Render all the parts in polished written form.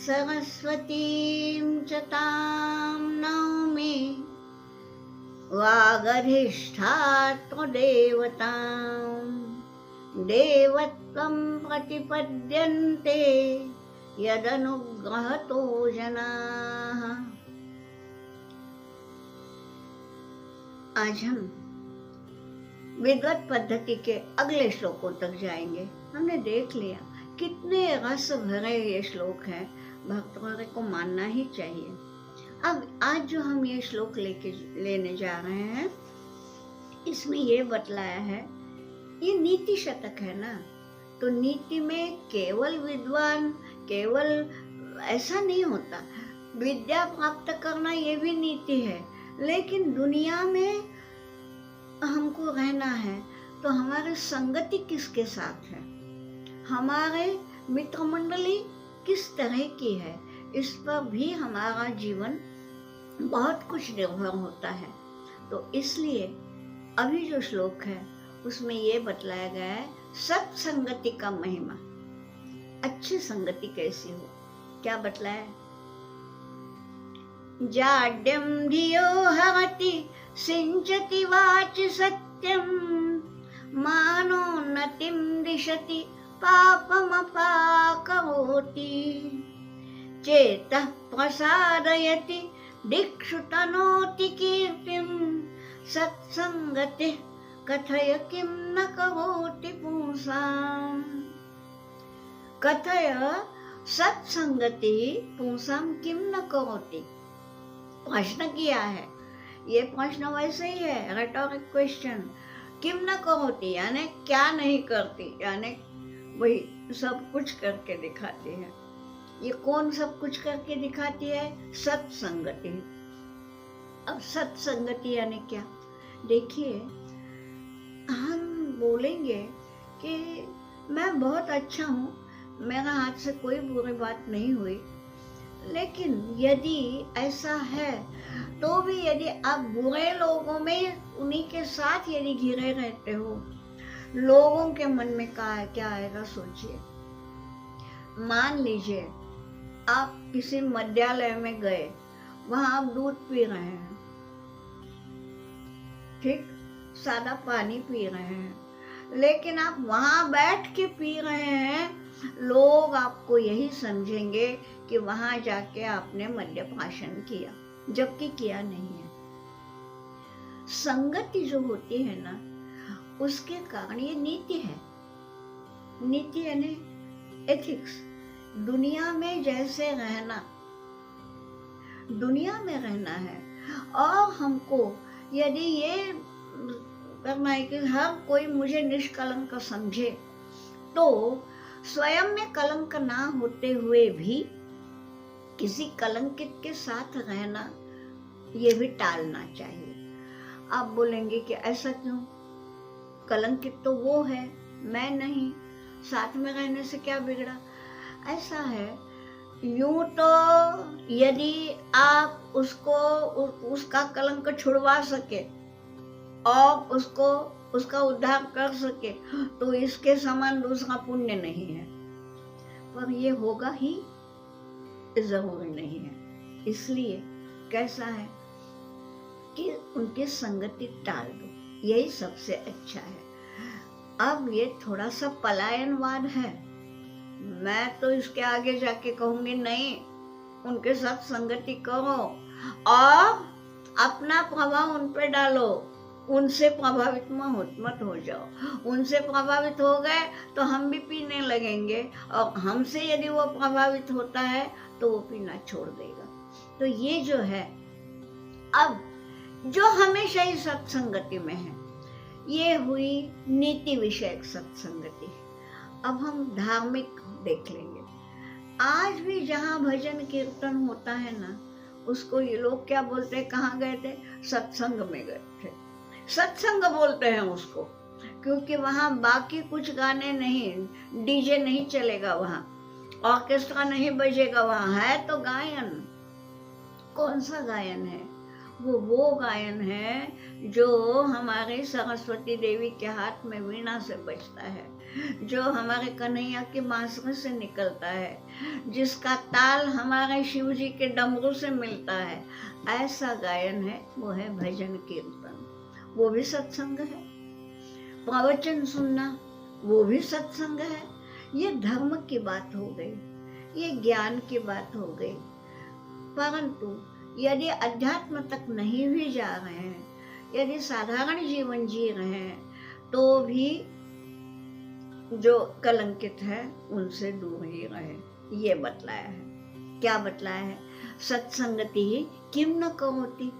सरस्वतीं च तां नौमि वागधिष्ठात्मदेवतां देवत्वं प्रतिपद्यन्ते यदनुग्रहतो जनाः। आज हम विद्वत पद्धति के अगले श्लोकों तक जाएंगे। हमने देख लिया कितने रस भरे ये श्लोक हैं, भक्तों को मानना ही चाहिए। अब आज जो हम ये श्लोक लेने जा रहे हैं, इसमें ये बतलाया है, ये नीति शतक है ना, तो नीति में केवल विद्वान, केवल ऐसा नहीं होता। विद्या प्राप्त करना ये भी नीति है, लेकिन दुनिया में हमको रहना है तो हमारी संगति किसके साथ है, हमारे मित्र मंडली किस तरह की है, इस पर भी हमारा जीवन बहुत कुछ निर्भर होता है। तो इसलिए अभी जो श्लोक है उसमें ये बतलाया गया है सत्संगति का महिमा। अच्छी संगति कैसी हो, क्या बतलाया? जाड्यं धियो हरति सिंचति वाचि सत्यं मानोन्नतिं दिशति पापमपाकरोति चेतः प्रसादयति दिक्षु तनोति कीर्तिं सत्संगतिः कथय किं न करोति पुंसाम्। कथय सत्संगति पुंसां किं न करोति। प्रश्न किया है, ये प्रश्न वैसे ही है, रेटोरिक क्वेश्चन। किम न करोती यानी क्या नहीं करती, यानी वही सब कुछ करके दिखाती है। ये कौन सब कुछ करके दिखाती है? सत्संगति। अब सत्संगति यानी क्या? देखिए, हम बोलेंगे कि मैं बहुत अच्छा हूँ, मेरा हाथ से कोई बुरी बात नहीं हुई, लेकिन यदि ऐसा है तो भी यदि आप बुरे लोगों में उन्हीं के साथ यदि घिरे रहते हो, लोगों के मन में क्या आएगा सोचिए। मान लीजिए आप किसी मद्यालय में गए, वहां आप दूध पी रहे हैं, ठीक, सादा पानी पी रहे हैं, लेकिन आप वहां बैठ के पी रहे हैं, लोग आपको यही समझेंगे कि वहां जाके आपने मद्यपान किया, जबकि किया नहीं है। संगति जो होती है ना, उसके कारण ये नीति है। नीति यानी एथिक्स। दुनिया में जैसे रहना, दुनिया में रहना है, और हमको यदि ये करना है कि हर कोई मुझे निष्कलंक समझे, तो स्वयं में कलंक ना होते हुए भी किसी कलंकित के साथ रहना, ये भी टालना चाहिए। आप बोलेंगे कि ऐसा क्यों? कलंकित तो वो है, मैं नहीं, साथ में रहने से क्या बिगड़ा? ऐसा है, यूं तो यदि आप उसको उसका कलंक छुड़वा सके और उसका उद्धार कर सके, तो इसके समान दूसरा पुण्य नहीं है। पर ये होगा ही जरूरी नहीं है। इसलिए कैसा है कि उनकी संगति टाल दो, यही सबसे अच्छा है। अब ये थोड़ा सा पलायनवाद है, मैं तो इसके आगे जाके कहूंगी नहीं, उनके साथ संगति करो और अपना प्रभाव उन पे डालो, उनसे प्रभावित मत हो जाओ। उनसे प्रभावित हो गए तो हम भी पीने लगेंगे, और हमसे यदि वो प्रभावित होता है तो वो पीना छोड़ देगा। तो ये जो है, अब जो हमेशा ही सत्संगति में है, ये हुई नीति विषयक सत्संगति। अब हम धार्मिक देख लेंगे। आज भी जहाँ भजन कीर्तन होता है ना, उसको ये लोग क्या बोलते हैं? कहाँ गए थे? सत्संग में गए थे। सत्संग बोलते हैं उसको, क्योंकि वहाँ बाकी कुछ गाने नहीं, डीजे नहीं चलेगा, वहाँ ऑर्केस्ट्रा नहीं बजेगा, वहाँ है तो गायन। कौन सा गायन है? वो गायन है जो हमारे सरस्वती देवी के हाथ में वीणा से बजता है, जो हमारे कन्हैया के बांसुरी से निकलता है, जिसका ताल हमारे शिव जी के डमरू से मिलता है। ऐसा गायन है, वो है भजन कीर्तन। वो भी सत्संग है। प्रवचन सुनना वो भी सत्संग है। ये धर्म की बात हो गई, ये ज्ञान की बात हो गई। परंतु यदि अध्यात्म तक नहीं भी जा रहे हैं, यदि साधारण जीवन जी रहे हैं, तो भी जो कलंकित है उनसे दूर ही रहे। ये बतलाया है। क्या बतलाया है? सत्संगति ही किम न करोति।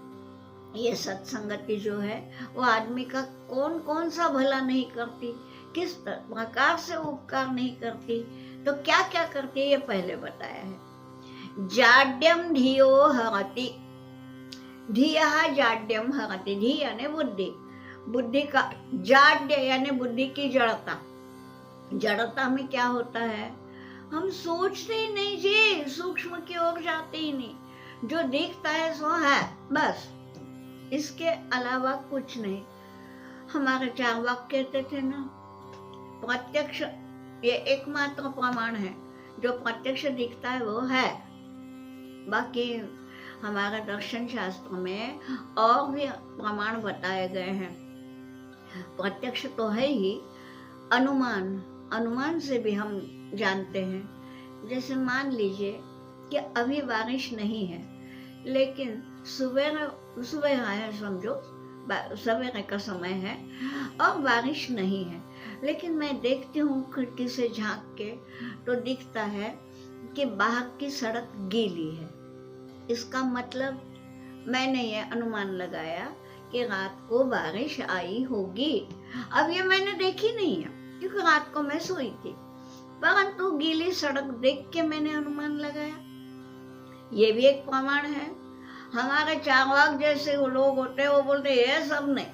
ये सत्संगति जो है वो आदमी का कौन कौन सा भला नहीं करती, किस प्रकार से उपकार नहीं करती, तो क्या क्या करती है ये पहले बताया है। जाड्यम धियो हरति। धिया जाड्यम हरति। धी यानी बुद्धि, बुद्धि का जाड्य यानी बुद्धि की जड़ता। जड़ता में क्या होता है? हम सोचते ही नहीं जी, सूक्ष्म की ओर जाते ही नहीं। जो दिखता है सो है, बस, इसके अलावा कुछ नहीं। हमारे चार्वाक कहते थे ना, प्रत्यक्ष ये एकमात्र प्रमाण है, जो प्रत्यक्ष दिखता है वो है। बाकी हमारे दर्शन शास्त्र में और भी प्रमाण बताए गए हैं। प्रत्यक्ष तो है ही, अनुमान से भी हम जानते हैं। जैसे मान लीजिए कि अभी बारिश नहीं है, लेकिन सुबह है, समझो सवेरे का समय है और बारिश नहीं है, लेकिन मैं देखती हूँ खिड़की से झांक के, तो दिखता है कि बाहर की सड़क गीली है। इसका मतलब मैंने ये अनुमान लगाया कि रात को बारिश आई होगी। अब ये मैंने देखी नहीं है क्योंकि रात को मैं सोई थी, परंतु गीली सड़क देख के मैंने अनुमान लगाया। ये भी एक प्रमाण है। हमारे चार्वाक जैसे वो लोग होते हैं, वो बोलते ये सब नहीं,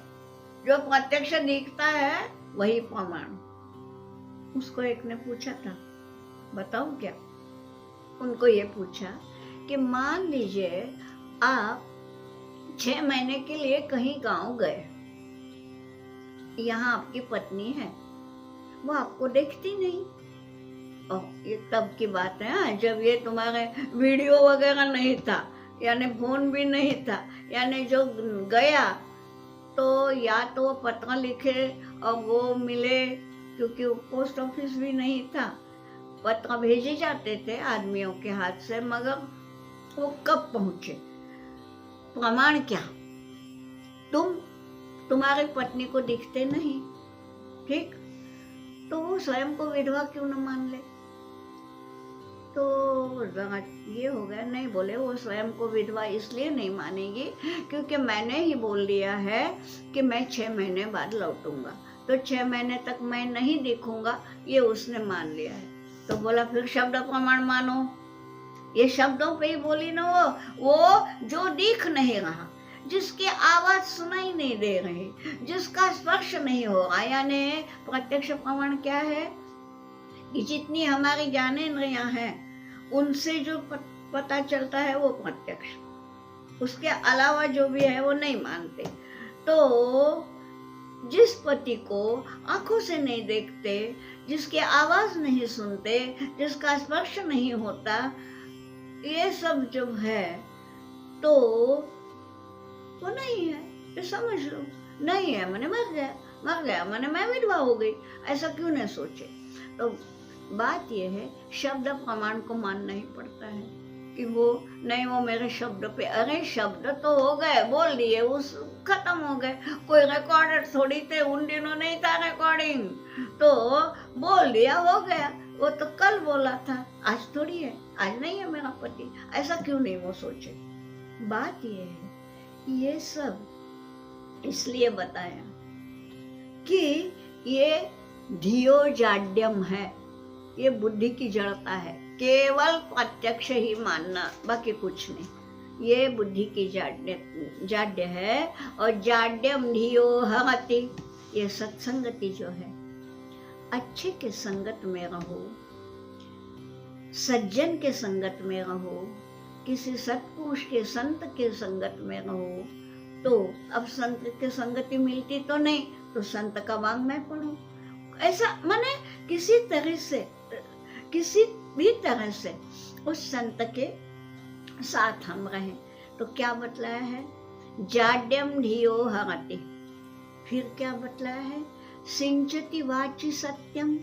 जो प्रत्यक्ष दिखता है वही प्रमाण। उसको एक ने पूछा था, बताओ क्या? उनको ये पूछा कि मान लीजिए आप 6 महीने के लिए कहीं गांव गए, यहाँ आपकी पत्नी है, वो आपको देखती नहीं। और ये तब की बात है जब ये तुम्हारे वीडियो वगैरह नहीं था, यानी फोन भी नहीं था, यानी जो गया तो या तो पत्र लिखे और वो मिले, क्योंकि पोस्ट ऑफिस भी नहीं था, पत्र भेजे जाते थे आदमियों के हाथ से, मगर वो कब पहुंचे? प्रमाण क्या? तुम्हारी पत्नी को दिखते नहीं, ठीक, तो वो स्वयं को विधवा क्यों न मान ले? तो ये हो गया। नहीं, बोले वो स्वयं को विधवा इसलिए नहीं मानेगी क्योंकि मैंने ही बोल दिया है कि मैं 6 महीने बाद लौटूंगा, तो 6 महीने तक मैं नहीं दिखूंगा, ये उसने मान लिया है। तो बोला फिर शब्द प्रमाण मानो। ये शब्दों पे ही बोली ना, वो जो दिख नहीं रहा, जिसकी आवाज सुनाई नहीं दे रही, जिसका स्पर्श नहीं हो रहा, यानी प्रत्यक्ष प्रमाण क्या है कि जितनी हमारी ज्ञानेंद्रियां हैं उनसे जो पता चलता है वो प्रत्यक्ष, उसके अलावा जो भी है वो नहीं मानते। तो जिस पति को आंखों से नहीं देखते, जिसकी आवाज नहीं सुनते, जिसका स्पर्श नहीं होता, ये सब जो है तो वो नहीं है, ये समझ लो। नहीं है मैंने मर गया मैंने मैं विधवा हो गई, ऐसा क्यों नहीं सोचे? तो बात यह है, शब्द प्रमाण को मानना ही पड़ता है कि वो नहीं, वो मेरे शब्द पे, अरे शब्द तो हो गए, बोल दिए, उस खत्म हो गए। कोई रिकॉर्डर थोड़ी थे, उन दिनों नहीं था रिकॉर्डिंग, तो बोल दिया, हो गया। वो तो कल बोला था, आज थोड़ी है, आज नहीं है मेरा पति, ऐसा क्यों नहीं वो सोचे? बात ये है, ये सब इसलिए बताया कि ये धियो जाड्यम है, ये बुद्धि की जड़ता है, केवल प्रत्यक्ष ही मानना, बाकी कुछ नहीं। ये बुद्धि की जाड्य है। और जाड्यम धियो हरति, ये सत्संगति जो है, अच्छे के संगत में रहो, सज्जन के संगत में रहो, किसी सत्पुरुष के संत के संगत में रहो, तो अब संत के संगति मिलती तो नहीं, तो संत का वाङ्मय पढ़ो। ऐसा माने किसी भी तरह से उस संत के साथ हम रहें। तो क्या बतलाया है? जाड्यम धियो हरति। फिर क्या बतलाया है? सिंचति वाचि सत्यम।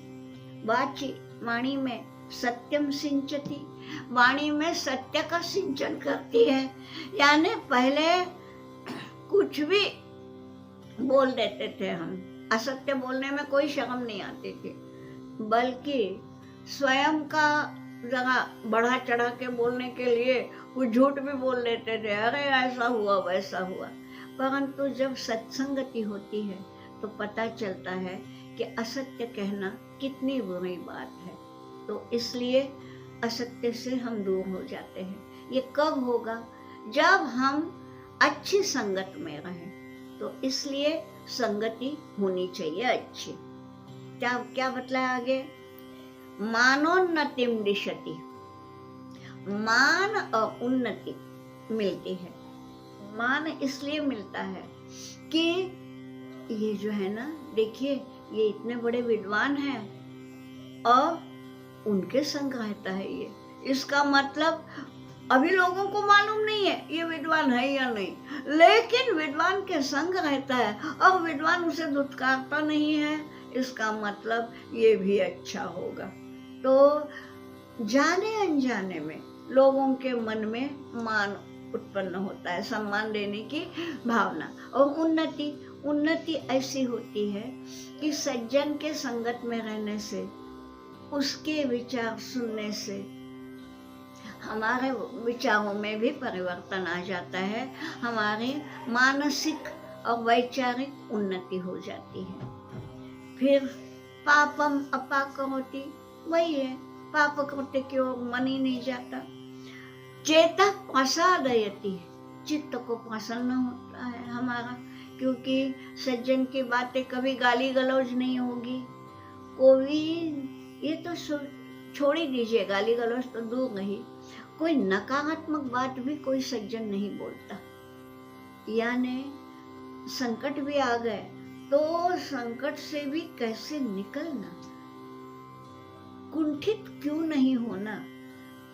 वाचि वाणी में सत्यम सिंचति, वाणी में सत्य का सिंचन करती है। यानी पहले कुछ भी बोल देते थे हम, असत्य बोलने में कोई शर्म नहीं आती थी, बल्कि स्वयं का जगह बढ़ा चढ़ा के बोलने के लिए वो झूठ भी बोल देते थे, अरे ऐसा हुआ वैसा हुआ। परंतु जब सत्संगति होती है तो पता चलता है कि असत्य कहना कितनी बुरी बात है। तो इसलिए असत्य से हम दूर हो जाते हैं। ये कब होगा? जब हम अच्छी संगत में रहें। तो इसलिए संगति होनी चाहिए अच्छी। क्या बतलाया आगे? मानोन्नतिम दिशति। मान और उन्नति मिलती है। मान इसलिए मिलता है कि ये जो है ना, देखिए ये इतने बड़े विद्वान हैं और उनके संग रहता है ये, इसका मतलब अभी लोगों को मालूम नहीं है ये विद्वान है या नहीं, लेकिन विद्वान के संग रहता है और विद्वान उसे दुत्कारता नहीं है, इसका मतलब ये भी अच्छा होगा। तो जाने अनजाने में लोगों के मन में मान उत्पन्न होता है, सम्मान देने की भावना। और उन्नति ऐसी होती है कि सज्जन के संगत में रहने से, उसके विचार सुनने से हमारे विचारों में भी परिवर्तन आ जाता है, हमारे मानसिक और वैचारिक उन्नति हो जाती है। फिर पापम अपाकरोति, वही है, पाप कृत्य की ओर मन ही नहीं जाता। चेता प्रसादयति, चित्त को प्रसन्न होता है हमारा, क्योंकि सज्जन की बातें कभी गाली गलौज नहीं होगी। कोई ये तो छोड़ ही दीजिए, गाली गलौज तो दूर नहीं, कोई नकारात्मक बात भी कोई सज्जन नहीं बोलता। यानी संकट भी आ गए तो संकट से भी कैसे निकलना, कुंठित क्यों नहीं होना,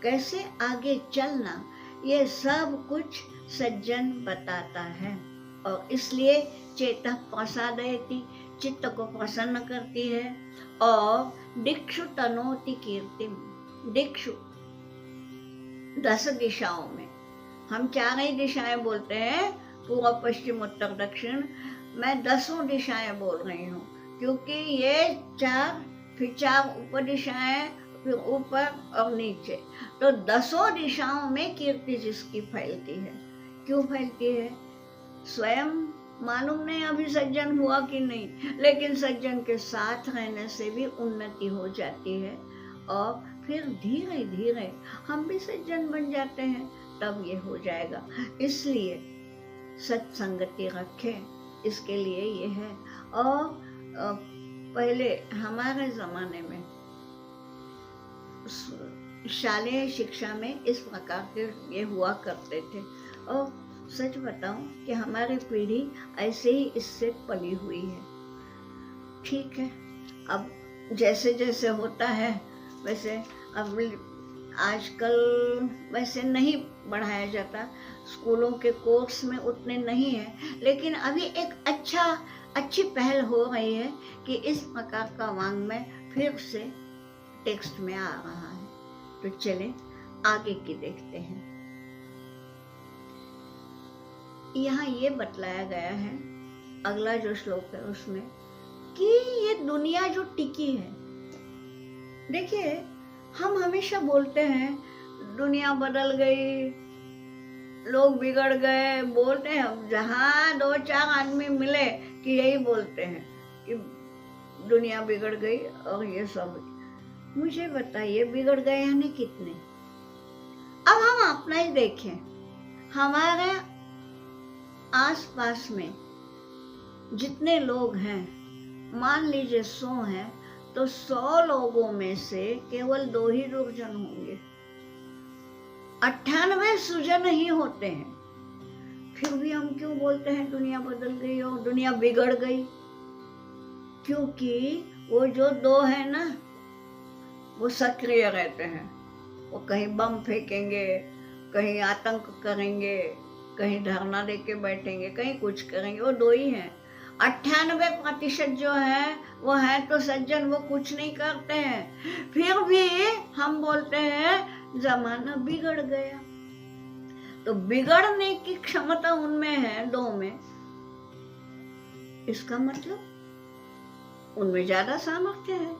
कैसे आगे चलना, ये सब कुछ सज्जन बताता है। और इसलिए चेता प्रसादयति, चित्त को प्रसन्न करती है। और दिक्षु तनोति कीर्तिम, दिक्षु 10 दिशाओं में, हम 4 दिशाएं बोलते हैं, पूर्व पश्चिम उत्तर दक्षिण, मैं 10 दिशाएं बोल रही हूँ, क्योंकि ये 4, फिर 4 ऊपर दिशाएं, फिर ऊपर और नीचे, तो 10 दिशाओं में कीर्ति जिसकी फैलती है। क्यों फैलती है? स्वयं मालूम नहीं अभी सज्जन हुआ कि नहीं, लेकिन सज्जन के साथ रहने से भी उन्नति हो जाती है। और फिर धीरे धीरे हम भी सज्जन बन जाते हैं, तब ये हो जाएगा। इसलिए सत्संगति रखें, इसके लिए ये है। और पहले हमारे जमाने में शालेय शिक्षा में इस प्रकार के ये हुआ करते थे। और सच बताऊं कि हमारी पीढ़ी ऐसे ही इससे पली हुई है। ठीक है, अब जैसे जैसे होता है वैसे, अब आजकल वैसे नहीं बढ़ाया जाता, स्कूलों के कोर्स में उतने नहीं है, लेकिन अभी एक अच्छी पहल हो रही है कि इस प्रकार का वाङ्मय फिर से टेक्स्ट में आ रहा है। तो चलें आगे की देखते हैं। यहाँ ये बतलाया गया है, अगला जो श्लोक है उसमें, कि ये दुनिया जो टिकी है, देखिए हम हमेशा बोलते हैं दुनिया बदल गई, लोग बिगड़ गए, बोलते हैं। हम जहाँ 2-4 आदमी मिले कि यही बोलते हैं कि दुनिया बिगड़ गई और ये सब। मुझे बताइए बिगड़ गए यानी कितने? अब हम अपना ही देखें, हमारे आसपास में जितने लोग हैं, मान लीजिए 100 हैं, तो 100 लोगों में से केवल 2 ही दुर्जन होंगे। 98 सृजन ही होते हैं, फिर भी हम क्यों बोलते हैं दुनिया बदल गई और दुनिया बिगड़ गई? क्योंकि वो जो 2 है ना, वो सक्रिय रहते हैं। वो कहीं बम फेंकेंगे, कहीं आतंक करेंगे, कहीं धरना देके बैठेंगे, कहीं कुछ करेंगे। वो 2 ही हैं। 98% जो है वो है तो सज्जन, वो कुछ नहीं करते हैं। फिर भी हम बोलते हैं जमाना बिगड़ गया। तो बिगड़ने की क्षमता उनमें है, 2 में। इसका मतलब उनमें ज्यादा सामर्थ्य है।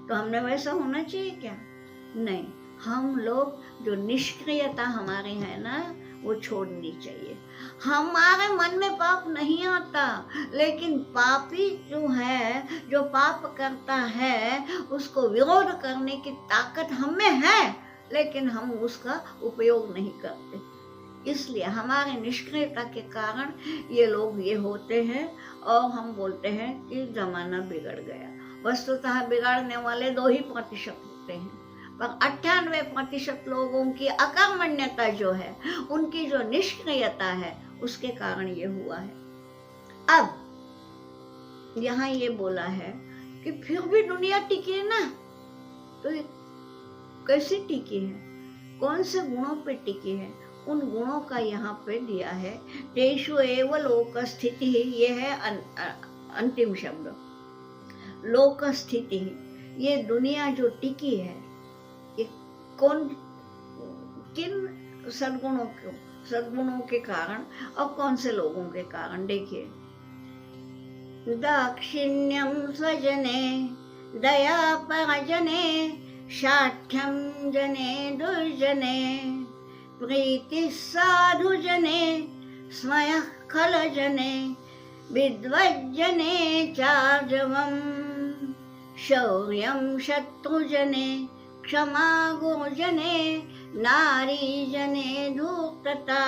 तो हमने वैसा होना चाहिए क्या? नहीं, हम लोग जो निष्क्रियता हमारी है ना, वो छोड़नी चाहिए। हमारे मन में पाप नहीं आता, लेकिन पापी जो है, जो पाप करता है, उसको विरोध करने की ताकत हमें है, लेकिन हम उसका उपयोग नहीं करते। इसलिए हमारे निष्क्रियता के कारण ये लोग ये होते हैं और हम बोलते हैं कि जमाना बिगड़ गया। वस्तुतः बिगाड़ने वाले 2 ही प्रतिशत होते हैं, पर 98% लोगों की अकर्मण्यता जो है, उनकी जो निष्क्रियता है, उसके कारण ये हुआ है। अब यहाँ ये बोला है कि फिर भी दुनिया टिकी है ना, तो कैसे टिकी है, कौन से गुणों पे टिकी है? उन गुणों का यहाँ पे दिया है। तेषु एव लोक स्थिति, ये है अंतिम शब्द, लोक स्थिति। ये दुनिया जो टिकी है, ये किन सद्गुणों के कारण और कौन से लोगों के कारण? देखिए, दाक्षिण्यम स्वजने, दया परजने, शाठ्यम जने दुर्जने, प्रीति साधु जने, स्मयः खल जने, विद्वज्जने चार्जवम्, शौर्यं शत्रुजने, क्षमा गुरुजने, नारी जने धूर्तता,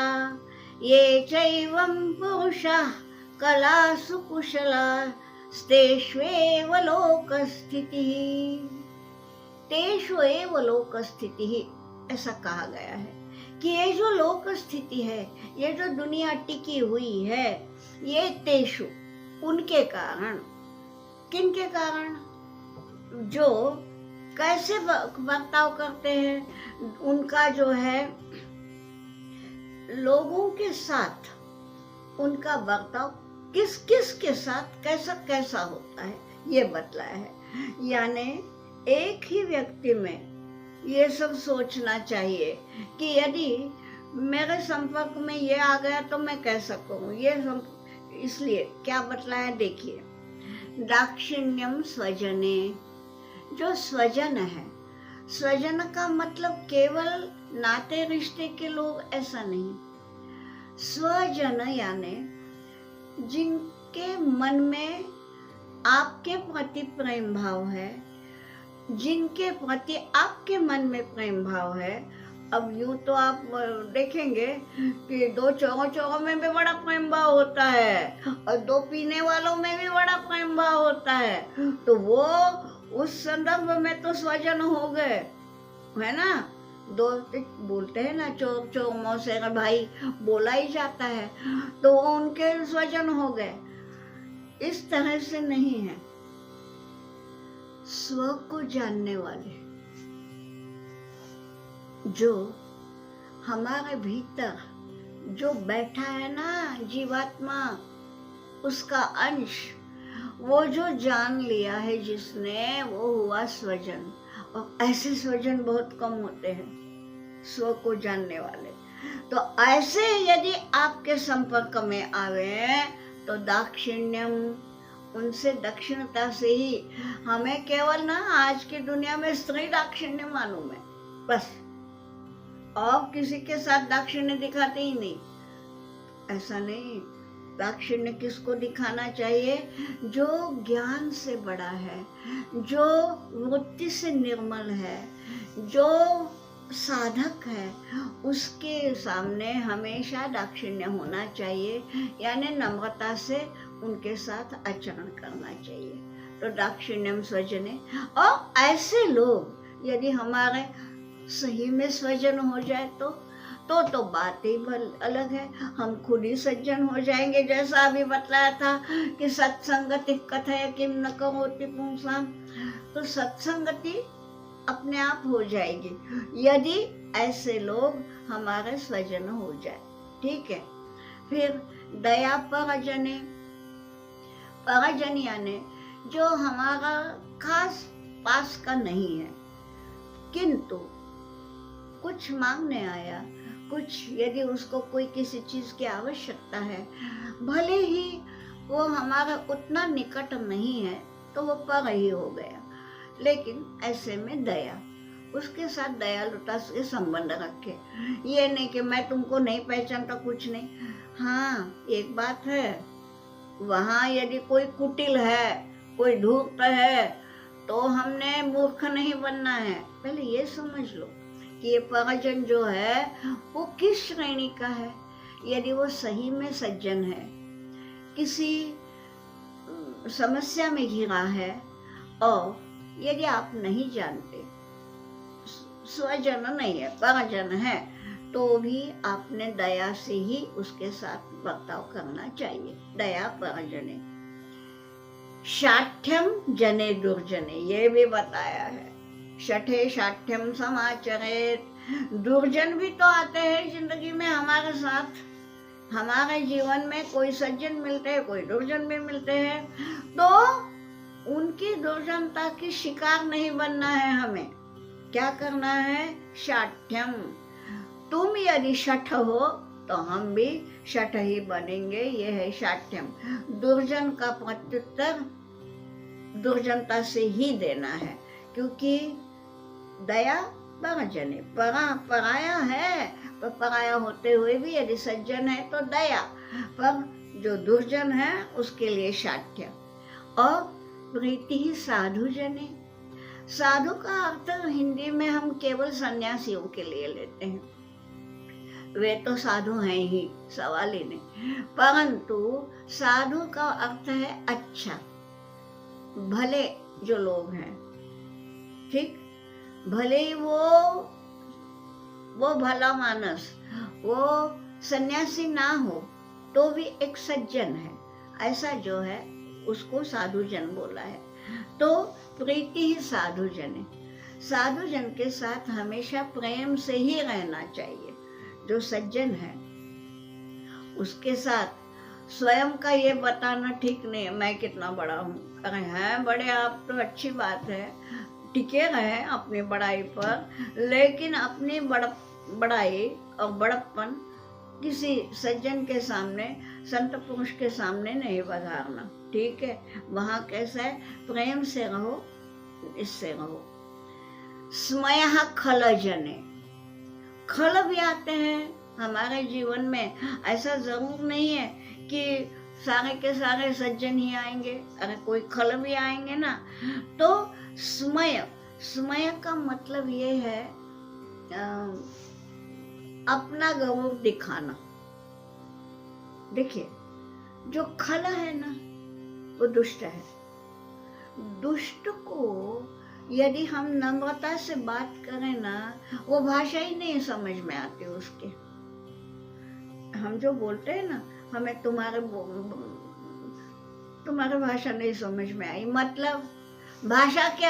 ये चैवं पुरुषाः कलासु कुशलाः, तेष्वेव लोकस्थितिः। तेषु एव लोकस्थितिः, ऐसा कहा गया है कि ये जो लोक स्थिति है, ये जो दुनिया टिकी हुई है, ये तेषु, उनके कारण। किनके कारण? जो कैसे बर्ताव करते हैं, उनका जो है लोगों के साथ उनका बर्ताव किस किस के साथ कैसा कैसा होता है, ये बतलाया है। यानी एक ही व्यक्ति में ये सब सोचना चाहिए कि यदि मेरे संपर्क में ये आ गया तो मैं कैसा करूं, ये सब। इसलिए क्या बतलाया, देखिए, दाक्षिण्यम स्वजने, जो स्वजन है, स्वजन का मतलब केवल नाते रिश्ते के लोग, ऐसा नहीं। स्वजन यानी जिनके मन में आपके प्रति प्रेम भाव है, जिनके प्रति आपके मन में प्रेम भाव है। अब यूं तो आप देखेंगे कि 2 चौरों में भी बड़ा प्रेम भाव होता है और 2 पीने वालों में भी बड़ा प्रेम भाव होता है, तो वो उस संदर्भ में तो स्वजन हो गए, है ना। 2 बोलते हैं ना, चोर मौसेरा भाई बोला ही जाता है, तो वो उनके स्वजन हो गए। इस तरह से नहीं है। स्व को जानने वाले, जो हमारे भीतर जो बैठा है ना, जीवात्मा, उसका अंश, वो जो जान लिया है जिसने, वो हुआ स्वजन। और ऐसे स्वजन बहुत कम होते हैं, स्व को जानने वाले। तो ऐसे यदि आपके संपर्क में आवे तो दाक्षिण्यम, उनसे दक्षिणता से ही। हमें केवल ना आज की दुनिया में स्त्री दाक्षिण्य मालूम है बस, और किसी के साथ दाक्षिण्य दिखाते ही नहीं, ऐसा नहीं। दाक्षिण्य किसको दिखाना चाहिए? जो ज्ञान से बड़ा है, जो वृत्ति से निर्मल है, जो साधक है, उसके सामने हमेशा दाक्षिण्य होना चाहिए, यानी नम्रता से उनके साथ आचरण करना चाहिए। तो दाक्षिण्यम स्वजने। और ऐसे लोग यदि हमारे सही में स्वजन हो जाए तो बात ही अलग है। हम खुद ही सज्जन हो जाएंगे, जैसा अभी बतलाया था कि सत्संगति कथय किम न करोति पुंसाम, तो सत्संगति अपने आप हो जाएगी यदि ऐसे लोग हमारे स्वजन हो जाए। ठीक है। फिर दया परजने, परजन यानी जो हमारा खास पास का नहीं है किंतु कुछ मांगने आया, कुछ यदि उसको कोई किसी चीज की आवश्यकता है, भले ही वो हमारा उतना निकट नहीं है तो वो पर ही हो गया, लेकिन ऐसे में दया, उसके साथ दयालुता से संबंध रखे। ये नहीं कि मैं तुमको नहीं पहचानता, कुछ नहीं। हाँ, एक बात है, वहां यदि कोई कुटिल है, कोई धूर्त है, तो हमने मूर्ख नहीं बनना है। पहले ये समझ लो कि ये परिजन जो है वो किस श्रेणी का है। यदि वो सही में सज्जन है, किसी समस्या में घिरा है, और यदि आप नहीं जानते, स्वजन नहीं है, परिजन है, तो भी आपने दया से ही उसके साथ बर्ताव करना चाहिए। दया परिजने। शाठ्यम जने दुर्जने, ये भी बताया है। शठे शाठ्यम समाचरेत। दुर्जन भी तो आते हैं जिंदगी में हमारे साथ, हमारे जीवन में कोई सज्जन मिलते हैं, कोई दुर्जन भी मिलते हैं, तो उनकी दुर्जनता की शिकार नहीं बनना है। हमें क्या करना है? शाठ्यम। तुम यदि शठ हो तो हम भी शठ ही बनेंगे, ये है शाठ्यम। दुर्जन का प्रत्युत्तर दुर्जनता से ही देना है, क्योंकि दया परजने, पराया है, पर पराया होते हुए भी यदि सज्जन है तो दया, पर जो दुर्जन है उसके लिए शाठ्य। और प्रीति ही साधु जने। साधु का अर्थ हिंदी में हम केवल सन्यासियों के लिए लेते हैं, वे तो साधु हैं ही, सवाल ही नहीं, परंतु साधु का अर्थ है अच्छा, भले जो लोग हैं। ठीक, भले ही वो भला मानस, वो सन्यासी ना हो तो भी एक सज्जन है, ऐसा जो है उसको साधु जन बोला है। तो प्रीति ही साधु जन। साधु जन के साथ हमेशा प्रेम से ही रहना चाहिए। जो सज्जन है उसके साथ स्वयं का ये बताना ठीक नहीं है, मैं कितना बड़ा हूँ। अरे हैं बड़े आप तो अच्छी बात है, टिके रहे अपनी बड़ाई पर, लेकिन अपनी बड़ाई और बड़प्पन किसी सज्जन के सामने, संत पुरुष के सामने नहीं बघारना। ठीक है, वहां कैसा है? प्रेम से रहो, इससे रहो। स्मयः खल जने। खल भी आते हैं हमारे जीवन में, ऐसा जरूर नहीं है कि सारे के सारे सज्जन ही आएंगे, अरे कोई खल भी आएंगे ना। तो स्मय का मतलब ये है अपना गौरव दिखाना। देखिए, जो खल है ना वो दुष्ट है। दुष्ट को यदि हम नम्रता से बात करें ना, वो भाषा ही नहीं समझ में आती उसके। हम जो बोलते हैं ना, हमें तुम्हारे भाषा नहीं समझ में आई, मतलब भाषा के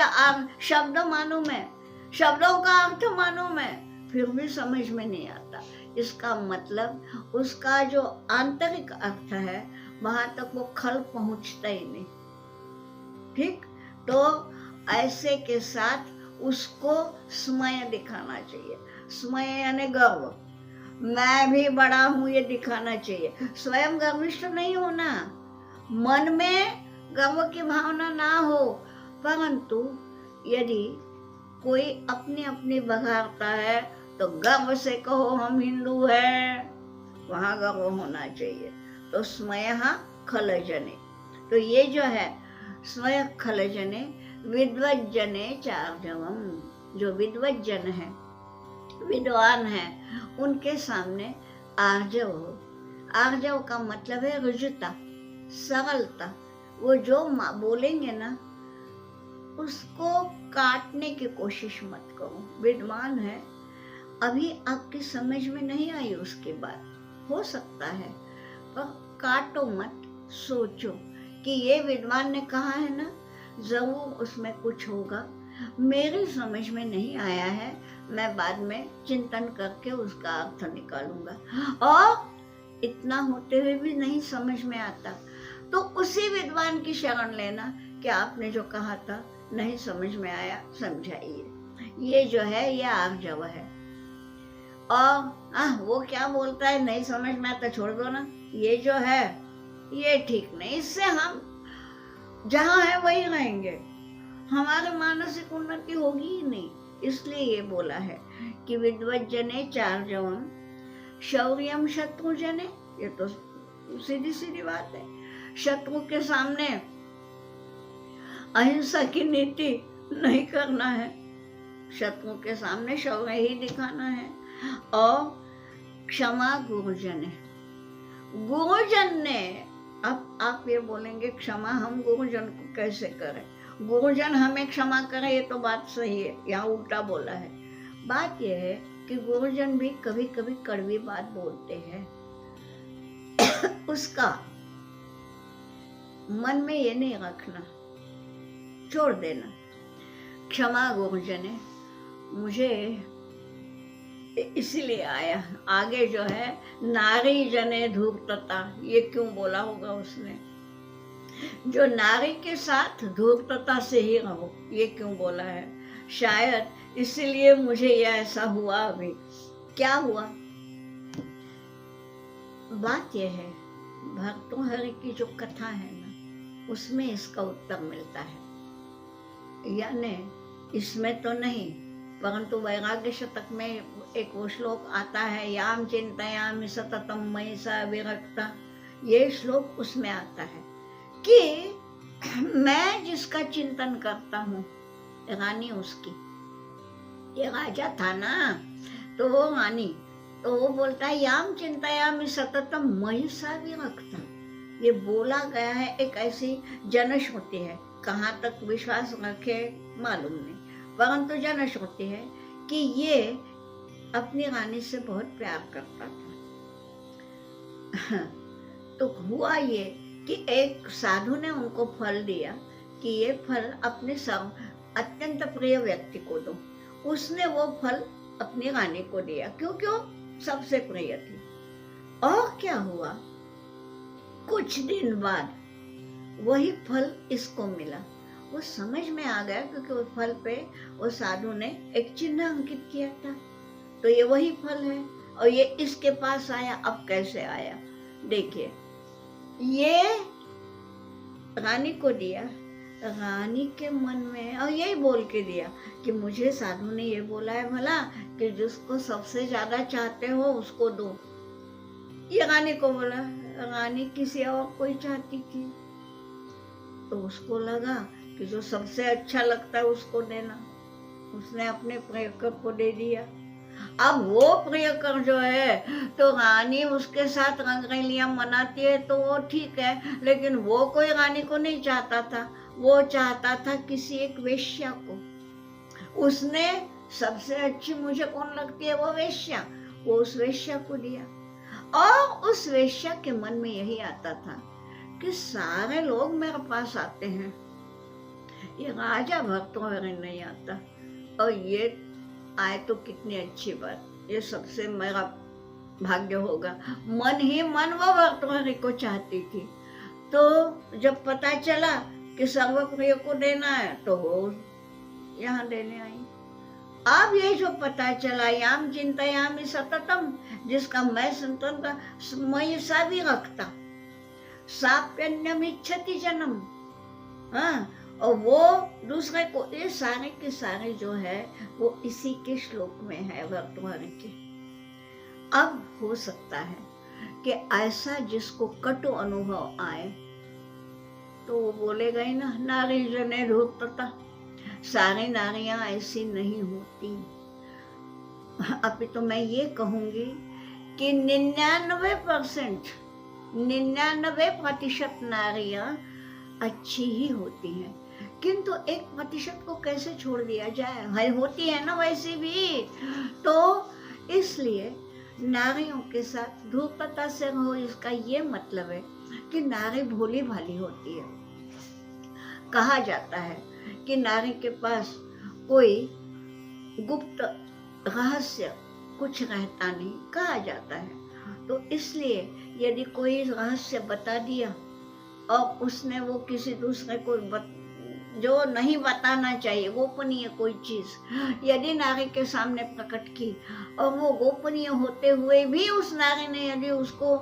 शब्द मानूं मैं, शब्दों का अर्थ मानूं मैं, फिर भी समझ में नहीं आता। इसका मतलब उसका जो आंतरिक अर्थ है वहां तक वो खल पहुंचता ही नहीं। ठीक, तो ऐसे के साथ उसको स्मय दिखाना चाहिए। स्मय यानी गर्व, मैं भी बड़ा हूं ये दिखाना चाहिए। स्वयं गर्विष्ठ नहीं होना, मन में गर्व की भावना ना हो, परंतु यदि कोई अपनी अपनी बघारता है तो गर्व से कहो हम हिंदू हैं, वहां गर्व होना चाहिए। तो स्मयः खलजने, तो ये जो है स्मय खलजने, विद्वज्जने चार्जवम। जो विद्वज्जन है, विद्वान है, उनके सामने आर्जव हो। आर्जव का मतलब है रुजुता, सरलता। वो जो बोलेंगे ना उसको काटने की कोशिश मत करो। विद्वान है, अभी आपकी समझ में नहीं आई उसकी बात, हो सकता है, पर काटो मत, सोचो कि ये विद्वान ने कहा है ना, जरूर उसमें कुछ होगा, मेरी समझ में नहीं आया है, मैं बाद में चिंतन करके उसका अर्थ निकालूंगा। और इतना होते हुए भी नहीं समझ में आता तो उसी विद्वान की शरण लेना कि आपने जो कहा था नहीं समझ में आया, समझाइए। ये जो है ये आर्जव है। और वो क्या बोलता है, नहीं समझ में आता, छोड़ दो ना, ये जो है ये ठीक नहीं, इससे हम जहां है वही रहेंगे, हमारे मानसिक उन्नति होगी ही नहीं। इसलिए ये बोला है कि विद्वज्जने चार्जवम शौर्यम शत्रु जने। ये तो सीधी सीधी बात है, शत्रु के सामने अहिंसा की नीति नहीं करना है, शत्रु के सामने शौर्य ही दिखाना है। और क्षमा गुरुजन है, गुरुजन ने, अब आप ये बोलेंगे क्षमा हम गुरुजन को कैसे करें, गुरुजन हमें क्षमा करें, ये तो बात सही है, यहाँ उल्टा बोला है। बात यह है कि गुरुजन भी कभी कभी कड़वी बात बोलते हैं उसका मन में ये नहीं रखना, छोड़ देना। क्षमा गुरुजन है, मुझे इसीलिए आया। आगे जो है नारी जने धूर्तता, ये क्यों बोला होगा उसने, जो नारी के साथ धूर्तता से ही रहो, ये क्यों बोला है, शायद इसलिए मुझे ये ऐसा हुआ। अभी क्या हुआ, बात यह है भक्तों हरि की जो कथा है ना, उसमें इसका उत्तर मिलता है, यानी इसमें तो नहीं, परंतु वैराग्य शतक में एक वो श्लोक आता है, याम चिंतयामि सततम मयि सा विरक्ता, ये श्लोक उसमें आता है कि मैं जिसका चिंतन करता हूँ, रानी उसकी, ये राजा था ना, तो वो रानी, तो वो बोलता है याम चिंतयामि सततम मयि सा विरक्ता। ये बोला गया है, एक ऐसी जनश्रुति है, कहाँ तक विश्वास रखे मालूम नहीं, परंतु जनश्रुति है कि ये अपनी रानी से बहुत प्यार करता था। तो हुआ ये कि एक साधु ने उनको फल दिया कि ये फल अपने अत्यंत प्रिय व्यक्ति को दो। उसने वो फल अपनी रानी को दिया, क्योंकि वो सबसे प्रिय थी। और क्या हुआ, कुछ दिन बाद वही फल इसको मिला। वो समझ में आ गया, क्योंकि उस फल पे वो साधु ने एक चिन्ह अंकित किया था, तो ये वही फल है और ये इसके पास आया। अब कैसे आया, देखिए, ये रानी को दिया, रानी के मन में और यही बोल के दिया कि मुझे साधु ने ये बोला है भला कि जिसको सबसे ज्यादा चाहते हो उसको दो। ये रानी को बोला, रानी किसी और कोई चाहती थी, तो उसको लगा कि जो सबसे अच्छा लगता है उसको देना, उसने अपने प्रियकर को दे दिया। अब वो प्रियकर जो है, तो रानी उसके साथ रंगरलियां मनाती है तो वो ठीक है, लेकिन वो कोई रानी को नहीं चाहता था, वो चाहता था किसी एक वेश्या को। उसने सबसे अच्छी मुझे कौन लगती है, वो वेश्या, वो उस वेश्या को दिया। और उस वेश्या के मन में यही आता था कि सारे लोग मेरे पास आते हैं, ये राजा भक्तों में नहीं आता, और ये आए तो कितनी अच्छी बात, ये सबसे मेरा भाग्य होगा। मन ही मन वो भक्तों को चाहती थी। तो जब पता चला कि सर्वप्रिय को देना है तो वो यहाँ देने आई। अब ये जो पता चला, याम चिंतयामि सततम, जिसका मैं संतन का मयि सा भी रखता, साप्यन्यम इच्छति जन्म, हाँ, और वो दूसरे को, ये सारे के सारे जो है वो इसी के श्लोक में है वर्तमान के। अब हो सकता है कि ऐसा जिसको कटु अनुभव आए तो वो बोलेगा ही ना, नारी जने धूर्तता, सारी नारियां ऐसी नहीं होती। अभी तो मैं ये कहूंगी कि 99% नारियां अच्छी ही होती हैं, किंतु 1% को कैसे छोड़ दिया जाए, है होती है ना वैसी भी। तो इसलिए नारियों के साथ धूर्तता से रहो, इसका ये मतलब है कि नारी भोली भाली होती है। कहा जाता है कि नारी के पास कोई गुप्त रहस्य कुछ रहता नहीं, कहा जाता है। तो इसलिए यदि कोई रहस्य बता दिया और उसने वो किसी दूसरे को जो नहीं बताना चाहिए, गोपनीय कोई चीज यदि नारी के सामने प्रकट की और वो गोपनीय होते हुए भी उस नारी ने यदि उसको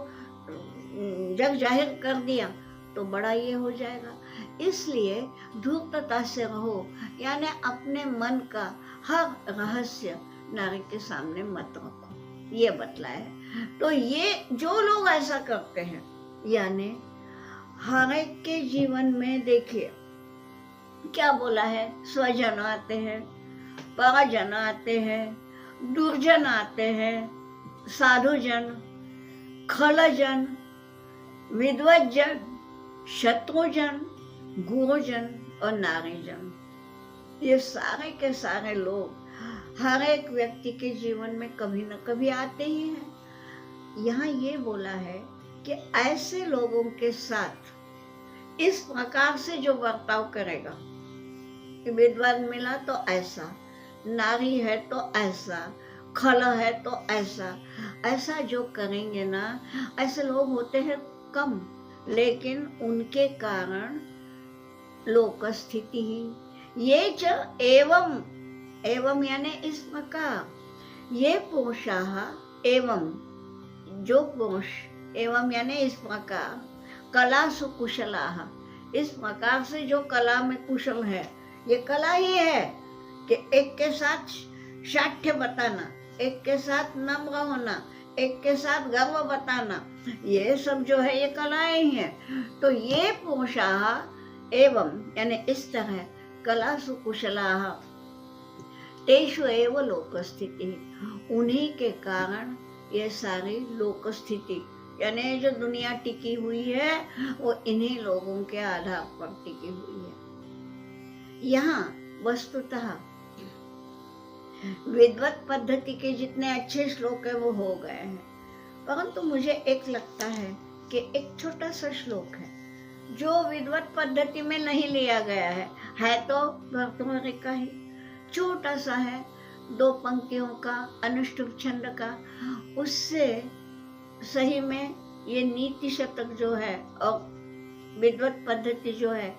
जग जाहिर कर दिया तो बड़ा ये हो जाएगा। इसलिए धूर्तता से रहो, यानी अपने मन का हर रहस्य नारी के सामने मत रखो, ये बतलाया। तो ये जो लोग ऐसा करते हैं, यानी हर एक के जीवन में देखिए क्या बोला है, स्वजन आते हैं, परजन आते हैं, दुर्जन आते हैं, साधुजन, खलजन, विद्वज्जन, शत्रुजन, गुरुजन और नारीजन। ये सारे के सारे लोग हर एक व्यक्ति के जीवन में कभी न कभी आते ही हैं। यहाँ ये बोला है कि ऐसे लोगों के साथ इस प्रकार से जो बर्ताव करेगा, विद्वान मिला तो ऐसा, नारी है तो ऐसा, खल है तो ऐसा, ऐसा जो करेंगे ना, ऐसे लोग होते हैं कम, लेकिन उनके कारण लोक स्थिति ही ये च एवं, एवं यानी इस प्रकार, ये पुरुषाः एवं, जो पुरुष, एवं यानी इस प्रकार, कलासु कुशलाः, इस प्रकार से जो कला में कुशल है, ये कला ही है कि एक के साथ शाठ्य बताना, एक के साथ नम्र होना, एक के साथ गर्व बताना, ये सब जो है ये कलाएं हैं। तो ये पुरुषाः एवं यानी इस तरह कलासु कुशलाः तेषु एव लोक स्थिति, उन्हीं के कारण ये सारी लोक स्थिति यानी जो दुनिया टिकी हुई है वो इन्हीं लोगों के आधार पर टिकी हुई है। यहाँ वस्तुतः विद्वत पद्धति के जितने अच्छे श्लोक है वो हो गए हैं, परंतु मुझे एक लगता है कि एक छोटा सा श्लोक है जो विद्वत पद्धति में नहीं लिया गया है तो भर्तृहरि का ही, छोटा सा है, 2 पंक्तियों का, अनुष्टुप छंद का। उससे सही में ये नीति शतक जो है और विद्वत पद्धति जो है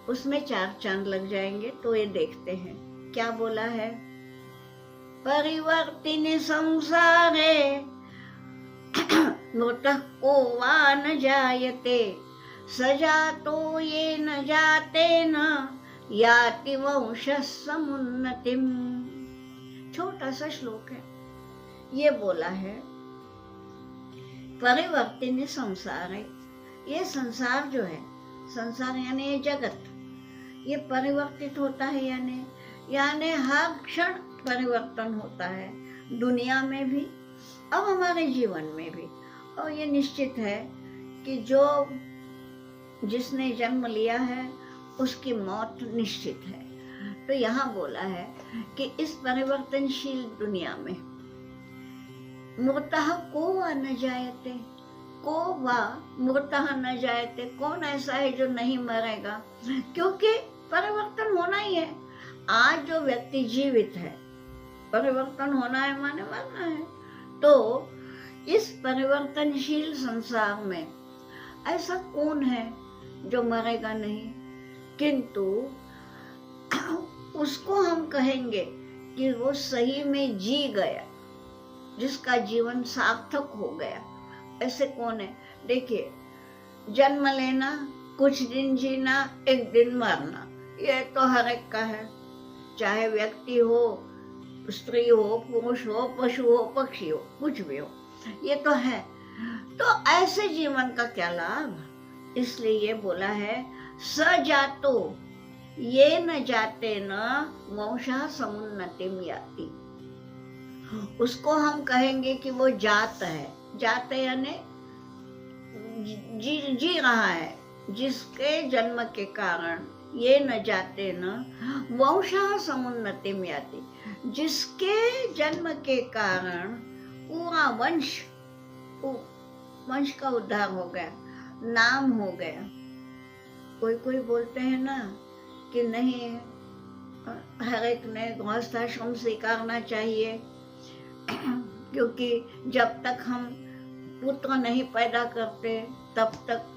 उसमें 4 चांद लग जाएंगे। तो ये देखते हैं क्या बोला है, परिवर्तिनि संसारे नूतः को वा न जायते, सजातो ये न जाते न याति वंशः समुन्नतिम। छोटा सा श्लोक है, ये बोला है परिवर्तिनि संसारे, ये संसार जो है, संसार यानी ये जगत, ये परिवर्तित होता है, यानी हर क्षण परिवर्तन होता है, दुनिया में भी और हमारे जीवन में भी। और ये निश्चित है कि जो जिसने जन्म लिया है उसकी मौत निश्चित है। तो यहाँ बोला है कि इस परिवर्तनशील दुनिया में मृतः को वा न जायते, को वा मृतः न जायते, कौन ऐसा है जो नहीं मरेगा, क्योंकि परिवर्तन होना ही है। आज जो व्यक्ति जीवित है, परिवर्तन होना है माने मरना है। तो इस परिवर्तनशील संसार में ऐसा कौन है जो मरेगा नहीं, किंतु उसको हम कहेंगे कि वो सही में जी गया, जिसका जीवन सार्थक हो गया। ऐसे कौन है? देखिए, जन्म लेना, कुछ दिन जीना, एक दिन मरना, ये तो हर एक का है, चाहे व्यक्ति हो, स्त्री हो, पुरुष हो, पशु हो, पक्षी हो, कुछ भी हो, ये तो है। तो ऐसे जीवन का क्या लाभ? इसलिए ये बोला है स जातो ये न जाते न वंशः समुन्नतिम याति। उसको हम कहेंगे कि वो जात है, जात यानी जी रहा है, जिसके जन्म के कारण ये न जाते न वंशः समुन्नतिम याति, जिसके जन्म के कारण पूरा वंश का उद्धार हो गया, नाम हो गया। कोई बोलते हैं ना कि नहीं, हर एक ने गृहस्थाश्रम स्वीकारना चाहिए, क्योंकि जब तक हम पुत्र नहीं पैदा करते तब तक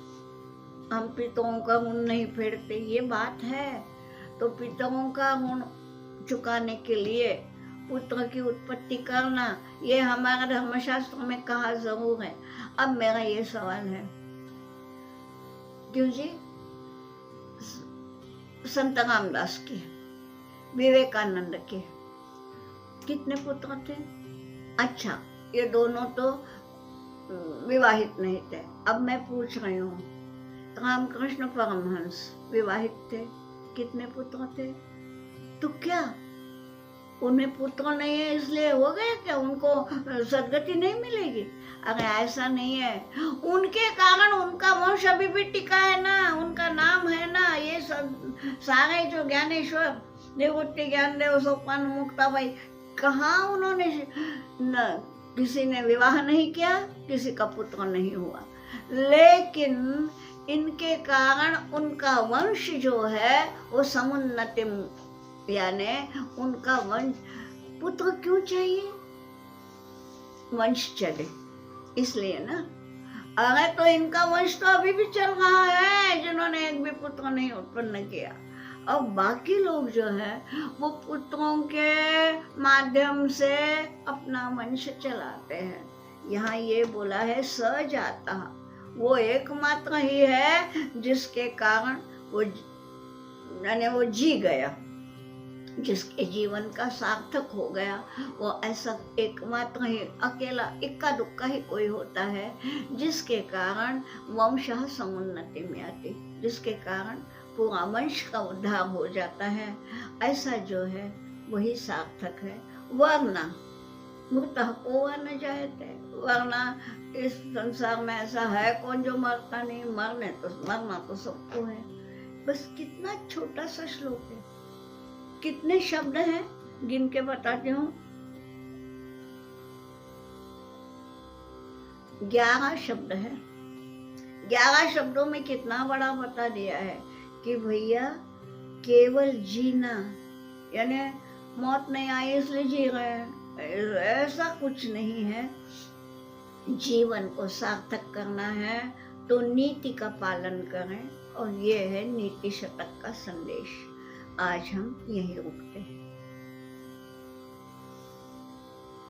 हम पितरों का ऋण नहीं फेरते। ये बात है, तो पितरों का ऋण चुकाने के लिए पुत्र की उत्पत्ति करना, ये हमारा धर्मशास्त्र में कहा जरूर है। अब मेरा ये सवाल है, क्यों जी? संत रामदास के, विवेकानंद के कितने पुत्र थे? अच्छा, ये दोनों तो विवाहित नहीं थे। अब मैं पूछ रही हूँ, रामकृष्ण परमहंस विवाहित थे, कितने पुत्र थे? तो क्या उन्हें पुत्र नहीं है इसलिए हो गया क्या? उनको सदगति नहीं मिलेगी? अरे ऐसा नहीं है, उनके कारण उनका वंश अभी भी टिका है ना, उनका नाम है ना। ये सब सारे जो ज्ञानेश्वर, निवृत्ति ज्ञानदेव, सोपान मुक्ताबाई, कहाँ उन्होंने न किसी ने विवाह नहीं किया, किसी का पुत्र नहीं हुआ, लेकिन इनके कारण उनका वंश जो है वो समुन्नति, यानी उनका वंश, पुत्र क्यों चाहिए? वंश चले इसलिए ना। अरे तो इनका वंश तो अभी भी चल रहा है, जिन्होंने एक भी पुत्र नहीं उत्पन्न किया। अब बाकी लोग जो है वो पुत्रों के माध्यम से अपना वंश चलाते हैं। यहाँ ये बोला है सजाता, वो एकमात्र ही है जिसके कारण वो यानी वो जी गया, जिसके जीवन का सार्थक हो गया। वो ऐसा एकमात्र ही, अकेला इक्का दुक्का ही कोई होता है जिसके कारण वंशः समुन्नति में आती, जिसके कारण पूरा वंश का उद्धार हो जाता है। ऐसा जो है वही सार्थक है। वरना मृतः को न जायते, वरना इस संसार में ऐसा है कौन जो मरता नहीं? मरना तो सबको है। बस कितना छोटा सा श्लोक है, कितने शब्द हैं गिन के बताती हूँ, 11 शब्द है। 11 शब्दों में कितना बड़ा बता दिया है कि भैया केवल जीना, यानी मौत नहीं आई इसलिए जी रहे हैं, ऐसा कुछ नहीं है। जीवन को सार्थक करना है तो नीति का पालन करें, और ये है नीति शतक का संदेश। आज हम यहीं रुकते हैं।